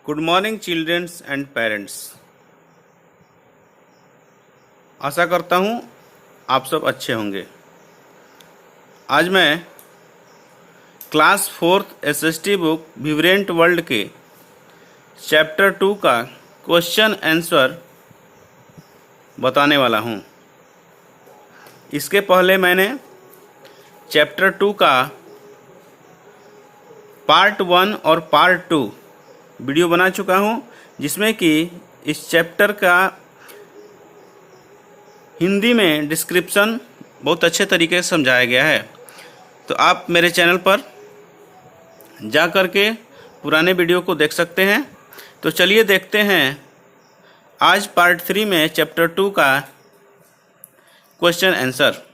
Good morning children's and parents. आशा करता हूँ आप सब अच्छे होंगे। आज मैं class 4th SST book vibrant world के चैप्टर 2 का क्वेश्चन आंसर बताने वाला हूँ। इसके पहले मैंने चैप्टर 2 का पार्ट 1 और पार्ट 2 वीडियो बना चुका हूँ, जिसमें कि इस चैप्टर का हिंदी में डिस्क्रिप्शन बहुत अच्छे तरीके से समझाया गया है। तो आप मेरे चैनल पर जा कर के पुराने वीडियो को देख सकते हैं। तो चलिए देखते हैं आज पार्ट 3 में चैप्टर 2 का क्वेश्चन आंसर।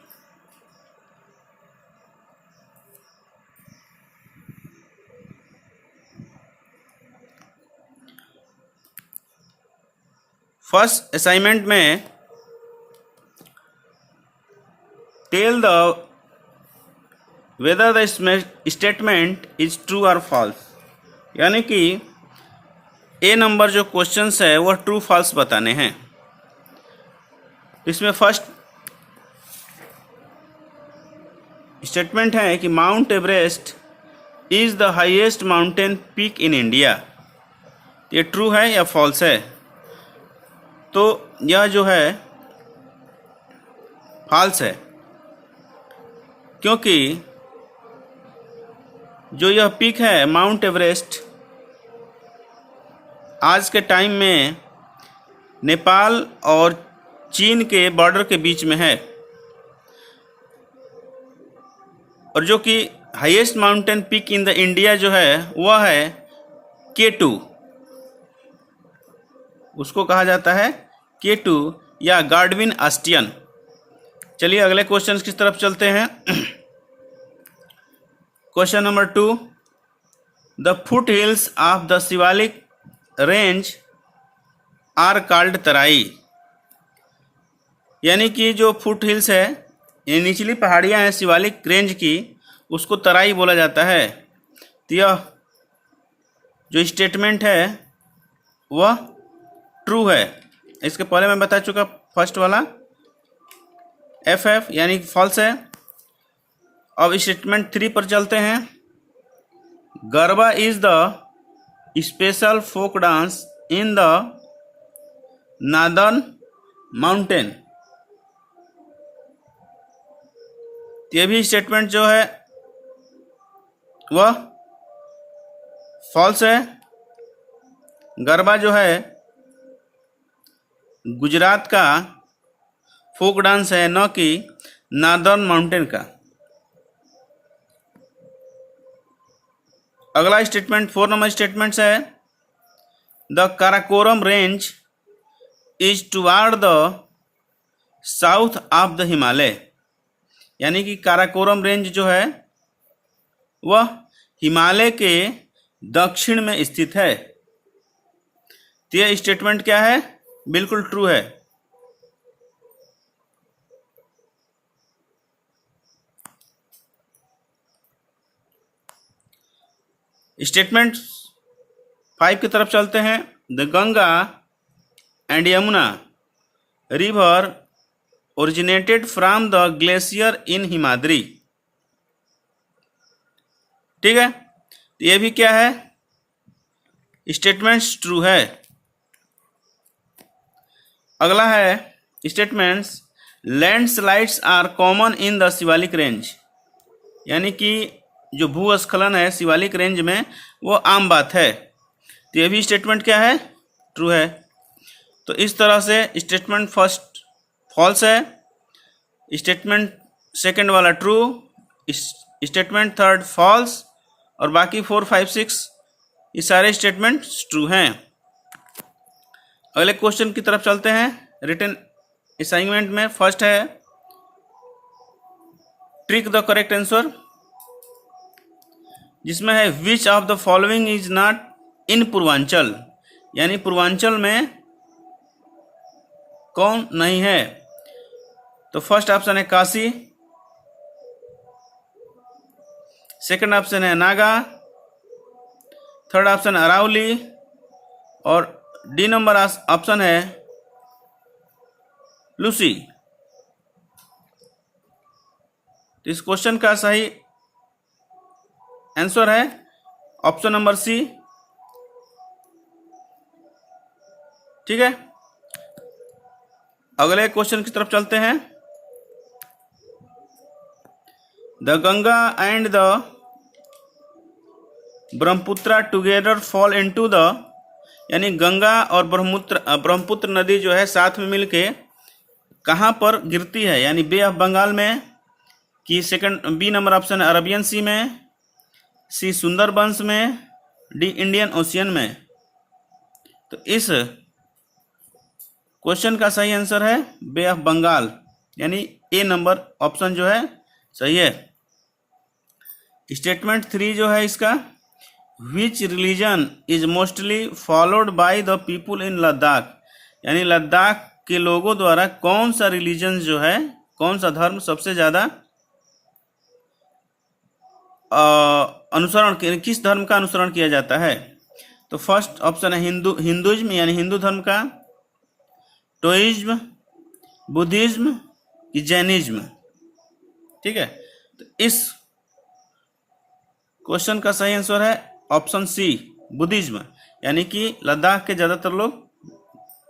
फर्स्ट असाइनमेंट में tell the whether the statement is true और फॉल्स, यानी कि ए नंबर जो क्वेश्चंस है वह ट्रू फॉल्स बताने हैं। इसमें फर्स्ट स्टेटमेंट है कि mount Everest is the highest mountain peak in India. ये ट्रू है या फॉल्स है? तो यह जो है फॉल्स है, क्योंकि जो यह पीक है माउंट एवरेस्ट आज के टाइम में नेपाल और चीन के बॉर्डर के बीच में है, और जो कि highest mountain peak in the India जो है वह है K2। उसको कहा जाता है K2 या गार्डविन आस्टियन। चलिए अगले क्वेश्चन की तरफ चलते हैं। Question number 2, the foot hills of the Shivalik range are called Terai. यानी कि जो फुट हिल्स है, ये निचली पहाड़ियाँ हैं शिवालिक रेंज की, उसको तराई बोला जाता है। तो यह जो स्टेटमेंट है वह ट्रू है। इसके पहले मैं बता चुका फर्स्ट वाला FF यानी फॉल्स है। अब स्टेटमेंट 3 पर चलते हैं। Garba is the special folk dance in the northern mountain. ये भी स्टेटमेंट जो है वह फॉल्स है। गरबा जो है गुजरात का फोक डांस है, न कि नादर्न माउंटेन का। अगला स्टेटमेंट 4 नंबर स्टेटमेंट है, the Karakoram range is toward the south of the Himalaya. यानी कि काराकोरम रेंज जो है वह हिमालय के दक्षिण में स्थित है। तो यह स्टेटमेंट क्या है? बिल्कुल ट्रू है। स्टेटमेंट 5 की तरफ चलते हैं। The Ganga and Yamuna river originated from the glacier in Himadri. ठीक है, तो ये भी क्या है? स्टेटमेंट्स ट्रू है। अगला है statements landslides are common in the Shivalik range. यानी कि जो भूस्खलन है शिवालिक रेंज में वो आम बात है। तो ये भी स्टेटमेंट क्या है? ट्रू है। तो इस तरह से स्टेटमेंट फर्स्ट फॉल्स है, स्टेटमेंट सेकंड वाला ट्रू, स्टेटमेंट थर्ड फॉल्स, और बाकी 4, 5, 6 ये सारे स्टेटमेंट ट्रू हैं। अगले क्वेश्चन की तरफ चलते हैं। रिटन असाइनमेंट में फर्स्ट है ट्रिक द करेक्ट आंसर, जिसमें है which of the following is not in Purvanchal. यानी पूर्वांचल में कौन नहीं है? तो फर्स्ट ऑप्शन है काशी, सेकंड ऑप्शन है नागा, थर्ड ऑप्शन अरावली, और डी नंबर ऑप्शन है लूसी। तो इस क्वेश्चन का सही आंसर है ऑप्शन नंबर सी। ठीक है, अगले क्वेश्चन की तरफ चलते हैं। The Ganga and the Brahmaputra together fall into the, यानी गंगा और ब्रह्मपुत्र नदी जो है साथ में मिलके कहाँ पर गिरती है, यानी बे ऑफ बंगाल में, कि सेकंड बी नंबर ऑप्शन है अरबियन सी में, सी सुंदरबंस में, डी इंडियन ओशियन में। तो इस क्वेश्चन का सही आंसर है बे ऑफ बंगाल, यानी ए नंबर ऑप्शन जो है सही है। स्टेटमेंट 3 जो है इसका, विच religion is mostly followed by the people इन लद्दाख, यानी लद्दाख के लोगों द्वारा कौन सा रिलीजन जो है, कौन सा धर्म सबसे ज़्यादा अनुसरण, किस धर्म का अनुसरण किया जाता है। तो फर्स्ट ऑप्शन है हिंदुइज्म, यानी हिंदू धर्म का, टोइज्म, बुद्धिज्म कि जैनिज्म। ठीक है, तो इस क्वेश्चन का सही आंसर है ऑप्शन सी बुद्धिज्म, यानी कि लद्दाख के ज़्यादातर लोग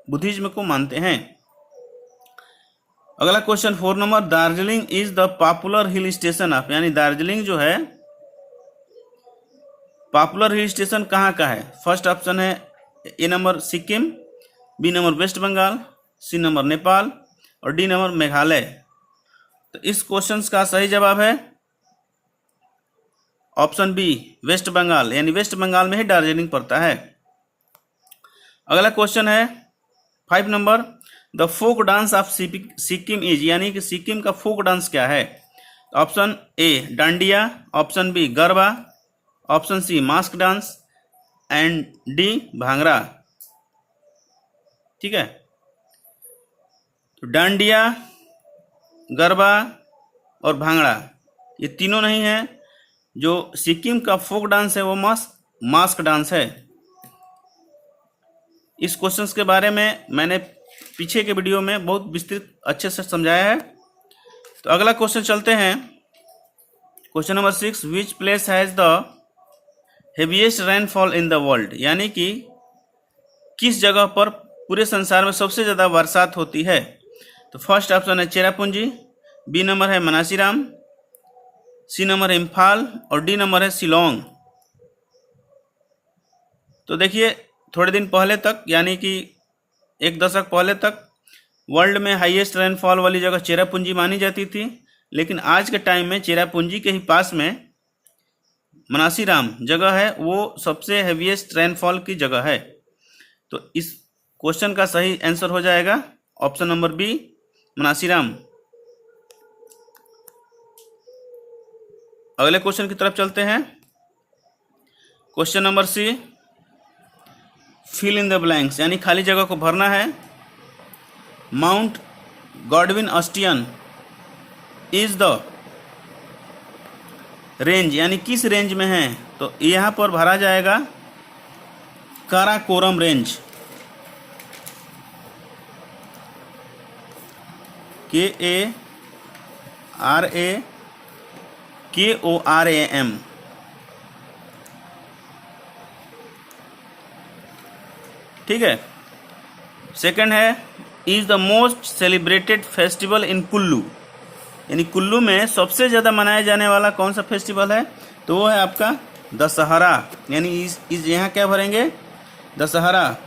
बुद्धिज्म को मानते हैं। अगला question 4 number, Darjeeling is the popular hill station of, यानी दार्जिलिंग जो है पॉपुलर हिल स्टेशन कहाँ का है। फर्स्ट ऑप्शन है A number Sikkim, B number West Bengal, C number Nepal और डी नंबर मेघालय। तो इस क्वेश्चन का सही जवाब है ऑप्शन बी वेस्ट बंगाल, यानी वेस्ट बंगाल में ही दार्जिलिंग पड़ता है। अगला क्वेश्चन है 5 number, the folk dance of Sikkim is, यानी कि सिक्किम का फोक डांस क्या है। Option A Dandiya, option B Garba, option C mask dance and D Bhangra. ठीक है, तो डांडिया, गरबा और भांगड़ा ये तीनों नहीं है। जो सिक्किम का फोक डांस है वो मास्क डांस है। इस क्वेश्चंस के बारे में मैंने पीछे के वीडियो में बहुत विस्तृत अच्छे से समझाया है। तो अगला क्वेश्चन चलते हैं, question number 6, which place has the heaviest rainfall in the world, यानी कि किस जगह पर पूरे संसार में सबसे ज़्यादा बरसात होती है। तो फर्स्ट ऑप्शन है चेरापूंजी, बी नंबर है मनासीराम, सी नंबर है इम्फाल और डी नंबर है शिलोंग। तो देखिए थोड़े दिन पहले तक, यानी कि एक दशक पहले तक वर्ल्ड में हाईएस्ट रेनफॉल वाली जगह चेरापूंजी मानी जाती थी, लेकिन आज के टाइम में चेरापूंजी के ही पास में मनासीराम जगह है, वो सबसे हेवीएस्ट रेनफॉल की जगह है। तो इस क्वेश्चन का सही आंसर हो जाएगा ऑप्शन नंबर बी मनासीराम। अगले क्वेश्चन की तरफ चलते हैं, question number C, fill in the blanks, यानी खाली जगह को भरना है। Mount Godwin Austen is the range, यानी किस रेंज में है। तो यहाँ पर भरा जाएगा काराकोरम रेंज, KARAKORAM। ठीक है, सेकंड है is the most celebrated festival in Kullu, यानी कुल्लू में सबसे ज़्यादा मनाया जाने वाला कौन सा फेस्टिवल है। तो वो है आपका दशहरा, यानी इस यहाँ क्या भरेंगे दशहरा,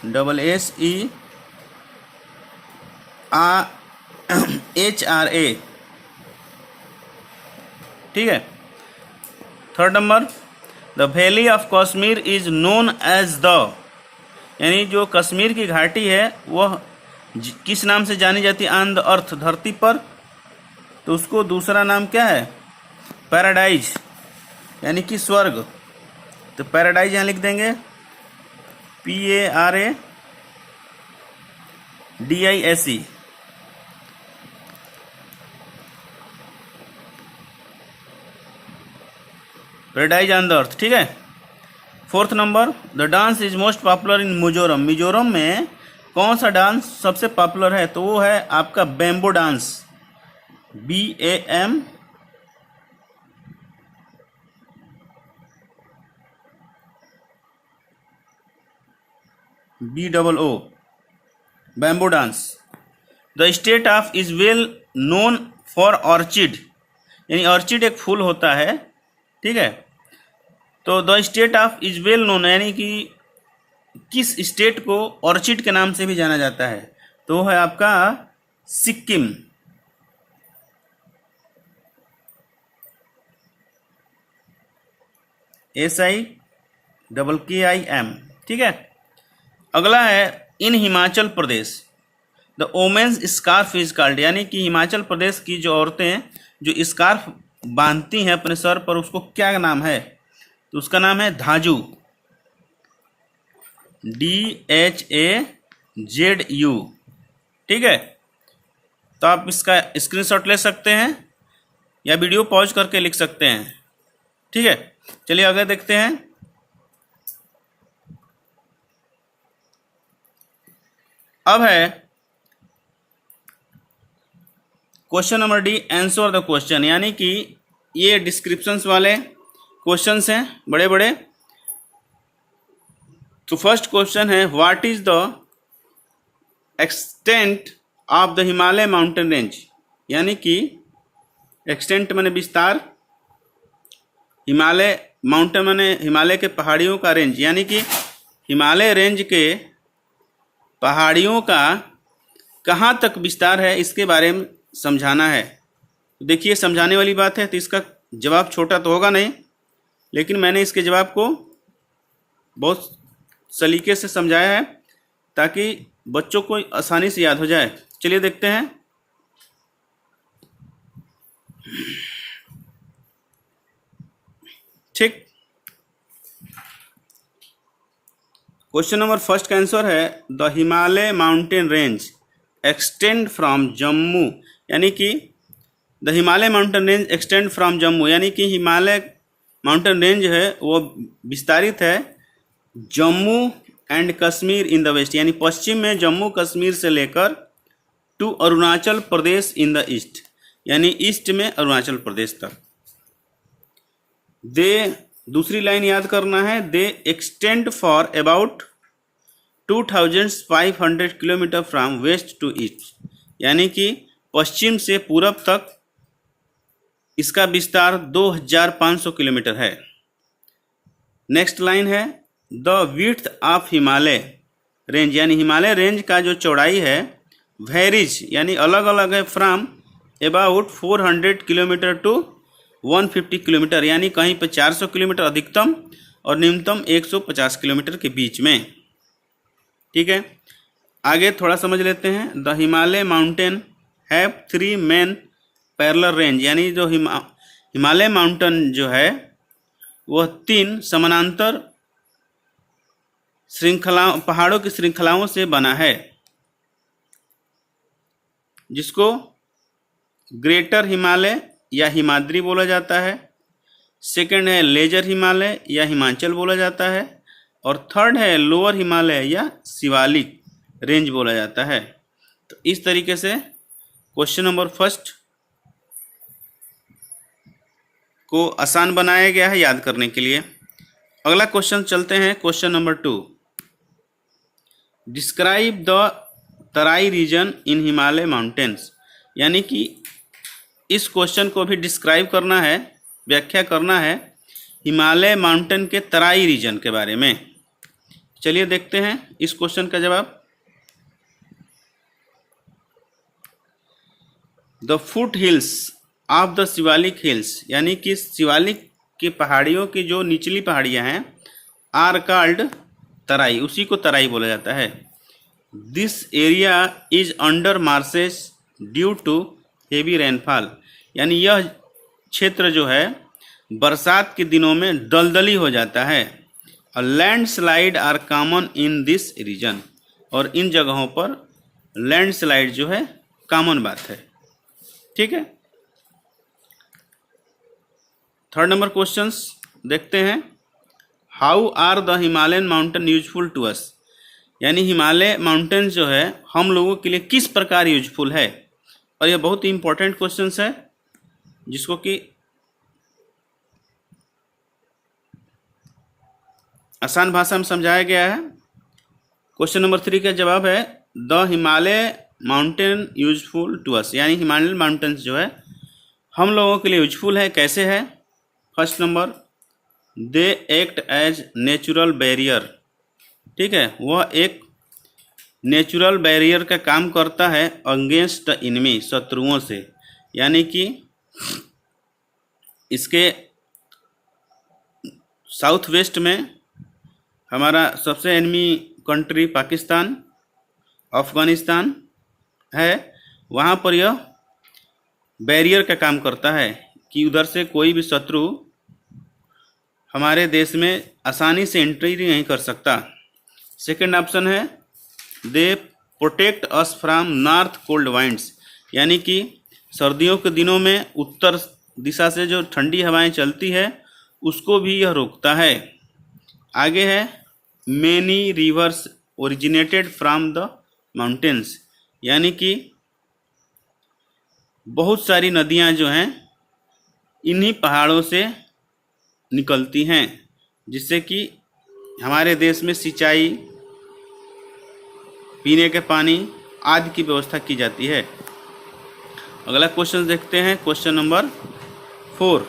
DUSSEHRA। ठीक है, third number, the valley of Kashmir is known as the, यानी जो कश्मीर की घाटी है वह किस नाम से जानी जाती है ऑन द अर्थ, धरती पर। तो उसको दूसरा नाम क्या है पैराडाइज, यानी कि स्वर्ग। तो पैराडाइज यहाँ लिख देंगे PARADISE। Paradise on the earth, ठीक है। Fourth number, the dance is most popular in Mizoram. Mizoram में कौन सा डांस सबसे पॉपुलर है? तो वो है आपका bamboo dance, BAMBO, bamboo dance. The state of is well known for orchid, यानी ऑर्चिड एक फूल होता है, ठीक है। तो the state of is well known यानी कि किस स्टेट को ऑर्चिड के नाम से भी जाना जाता है? तो वो है आपका सिक्किम। SIKKIM, ठीक है। अगला है in Himachal Pradesh the women's scarf is called, यानी कि हिमाचल प्रदेश की जो औरतें जो स्कार्फ बांधती हैं अपने सर पर, उसको क्या नाम है? तो उसका नाम है धाजू, DHAZU, ठीक है। तो आप इसका स्क्रीनशॉट ले सकते हैं या वीडियो पॉज करके लिख सकते हैं, ठीक है। चलिए आगे देखते हैं। अब है question number D, answer the question, यानी कि ये डिस्क्रिप्शंस वाले क्वेश्चंस हैं बड़े बड़े। तो फर्स्ट क्वेश्चन है what is the extent of the Himalaya mountain range, यानी कि एक्सटेंट माने विस्तार, हिमालय माउंटेन माने हिमालय के पहाड़ियों का रेंज, यानी कि हिमालय रेंज के पहाड़ियों का कहाँ तक विस्तार है, इसके बारे में समझाना है। तो देखिए समझाने वाली बात है, तो इसका जवाब छोटा तो होगा नहीं, लेकिन मैंने इसके जवाब को बहुत सलीके से समझाया है ताकि बच्चों को आसानी से याद हो जाए। चलिए देखते हैं। ठीक, क्वेश्चन नंबर फर्स्ट का आंसर है the Himalaya mountain range extend from Jammu, यानी कि the Himalaya mountain range extend from Jammu, यानी कि हिमालय माउंटेन रेंज है वो विस्तारित है Jammu and Kashmir in the west, यानी पश्चिम में जम्मू कश्मीर से लेकर to Arunachal Pradesh in the east, यानी ईस्ट में अरुणाचल प्रदेश तक। दे, दूसरी लाइन याद करना है, they extend for about 2500 kilometre from west to east, यानी कि पश्चिम से पूरब तक इसका विस्तार 2500 किलोमीटर है। नेक्स्ट लाइन है the width of Himalaya range, यानी हिमालय रेंज का जो चौड़ाई है वेरीज, यानी अलग अलग है from about 400 kilometre to 150 kilometre, यानी कहीं पे 400 किलोमीटर अधिकतम और न्यूनतम 150 किलोमीटर के बीच में, ठीक है। आगे थोड़ा समझ लेते हैं। The Himalaya mountain have 3 main parallel range, यानी जो हिमालय माउंटेन जो है वह 3 समानांतर श्रृंखलाओं, पहाड़ों की श्रृंखलाओं से बना है, जिसको ग्रेटर हिमालय या हिमाद्री बोला जाता है, सेकंड है लेजर हिमालय या हिमाचल बोला जाता है, और थर्ड है लोअर हिमालय या शिवालिक रेंज बोला जाता है। तो इस तरीके से क्वेश्चन नंबर फर्स्ट को आसान बनाया गया है याद करने के लिए। अगला क्वेश्चन चलते हैं, question number 2, describe the Terai region in Himalaya mountains, यानी कि इस क्वेश्चन को भी डिस्क्राइब करना है, व्याख्या करना है हिमालय माउंटेन के तराई रीजन के बारे में। चलिए देखते हैं इस क्वेश्चन का जवाब। The foot hills of the Shivalik hills, यानी कि शिवालिक की पहाड़ियों की जो निचली पहाड़ियाँ हैं, आर कॉल्ड तराई, उसी को तराई बोला जाता है। This area is under marshes due to heavy rainfall, यानी यह क्षेत्र जो है बरसात के दिनों में दलदली हो जाता है। और landslide are common in this region, और इन जगहों पर लैंडस्लाइड जो है कॉमन बात है, ठीक है। थर्ड नंबर क्वेश्चंस, देखते हैं। How are the Himalayan mountain useful to us, यानी हिमालय माउंटेन्स जो है हम लोगों के लिए किस प्रकार यूजफुल है। और यह बहुत ही इंपॉर्टेंट क्वेश्चन है जिसको कि आसान भाषा में समझाया गया है। क्वेश्चन नंबर 3 का जवाब है the Himalaya mountain useful to us, यानी हिमालयन माउंटेन्स जो है हम लोगों के लिए यूजफुल है। कैसे है? First number, they act as natural barrier, ठीक है, वह एक नेचुरल बैरियर का काम करता है अगेंस्ट द इनमी, शत्रुओं से, यानी कि इसके साउथ वेस्ट में हमारा सबसे एनिमी कंट्री पाकिस्तान, अफगानिस्तान है, वहाँ पर यह बैरियर का काम करता है कि उधर से कोई भी शत्रु हमारे देश में आसानी से एंट्री नहीं कर सकता। सेकंड ऑप्शन है they protect us from north cold winds, यानी कि सर्दियों के दिनों में उत्तर दिशा से जो ठंडी हवाएं चलती है उसको भी यह रोकता है। आगे है many reverse originated from the mountains, यानी कि बहुत सारी नदियां जो हैं इन्हीं पहाड़ों से निकलती हैं, जिससे कि हमारे देश में सिंचाई, पीने के पानी आदि की व्यवस्था की जाती है। अगला क्वेश्चन देखते हैं, question number 4,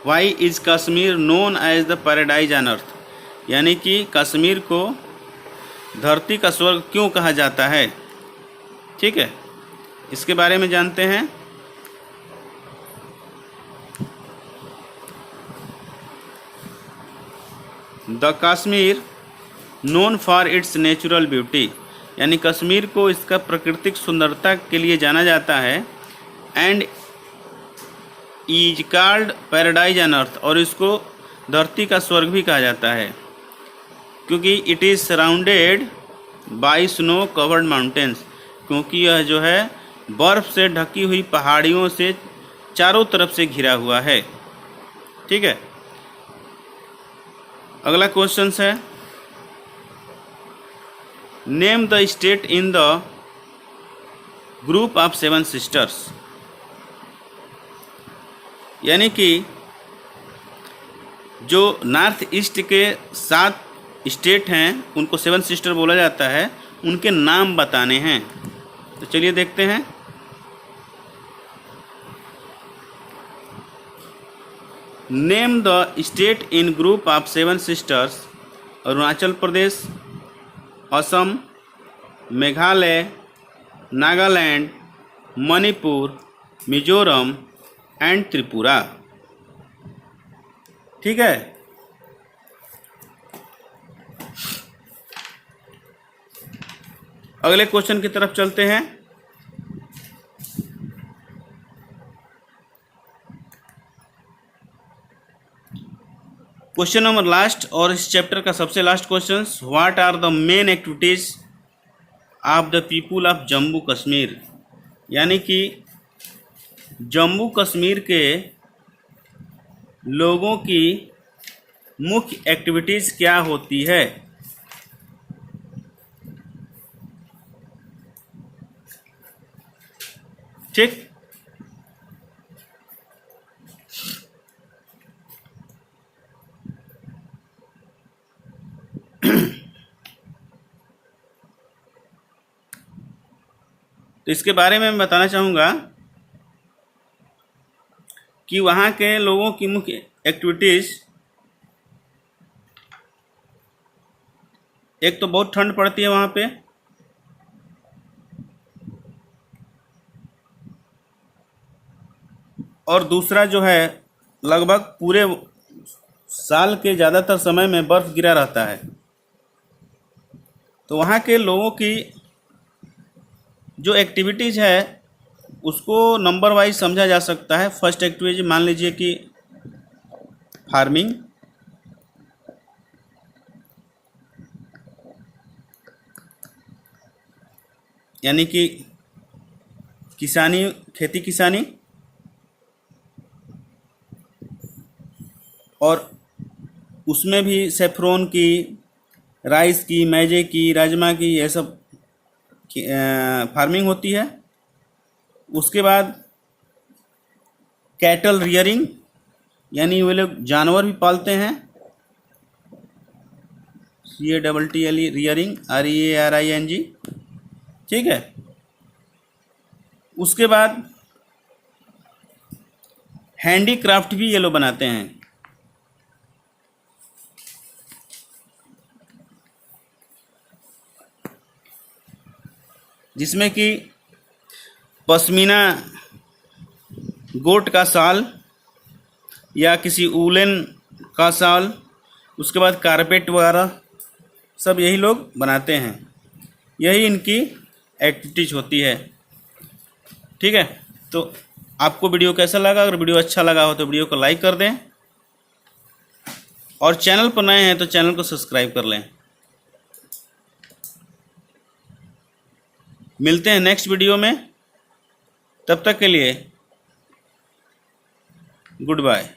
why is Kashmir known as the paradise on earth, यानी कि कश्मीर को धरती का स्वर्ग क्यों कहा जाता है। ठीक है, इसके बारे में जानते हैं। The Kashmir known for its natural beauty, यानी कश्मीर को इसका प्राकृतिक सुंदरता के लिए जाना जाता है। And is called paradise on अर्थ, और इसको धरती का स्वर्ग भी कहा जाता है क्योंकि it is surrounded by snow covered mountains, क्योंकि यह जो है बर्फ़ से ढकी हुई पहाड़ियों से चारों तरफ से घिरा हुआ है। ठीक है, अगला क्वेश्चन है name the state in the group of 7 sisters, यानी कि जो नॉर्थ ईस्ट के 7 स्टेट हैं उनको 7 सिस्टर बोला जाता है, उनके नाम बताने हैं। तो चलिए देखते हैं। Name the state in group of 7 sisters, Arunachal Pradesh, Assam, Meghalaya, Nagaland, Manipur, Mizoram and Tripura. ठीक है, अगले क्वेश्चन की तरफ चलते हैं। क्वेश्चन नंबर लास्ट और इस चैप्टर का सबसे last question, what are the main activities of the people of Jammu Kashmir, यानी कि जम्मू कश्मीर के लोगों की मुख्य एक्टिविटीज क्या होती है। ठीक, तो इसके बारे में मैं बताना चाहूँगा कि वहाँ के लोगों की मुख्य एक्टिविटीज़, एक तो बहुत ठंड पड़ती है वहाँ पे, और दूसरा जो है लगभग पूरे साल के ज़्यादातर समय में बर्फ़ गिरा रहता है। तो वहाँ के लोगों की जो एक्टिविटीज़ है उसको नंबर वाइज समझा जा सकता है। फर्स्ट एक्टिविटी मान लीजिए कि फार्मिंग, यानी कि किसानी, खेती किसानी। और उसमें भी सेफ्रॉन की, राइस की, मैजे की, राजमा की, ये सब फार्मिंग होती है। उसके बाद कैटल रियरिंग, यानी वे लोग जानवर भी पालते हैं, CATTLE रियरिंग, REARING, ठीक है। उसके बाद हैंडीक्राफ्ट भी ये लोग बनाते हैं, जिसमें कि पश्मीना गोट का शाल या किसी वूलन का शाल, उसके बाद कारपेट वगैरह सब यही लोग बनाते हैं। यही इनकी एक्टिविटीज होती है, ठीक है। तो आपको वीडियो कैसा लगा? अगर वीडियो अच्छा लगा हो तो वीडियो को लाइक कर दें, और चैनल पर नए हैं तो चैनल को सब्सक्राइब कर लें। मिलते हैं नेक्स्ट वीडियो में, तब तक के लिए गुड बाय।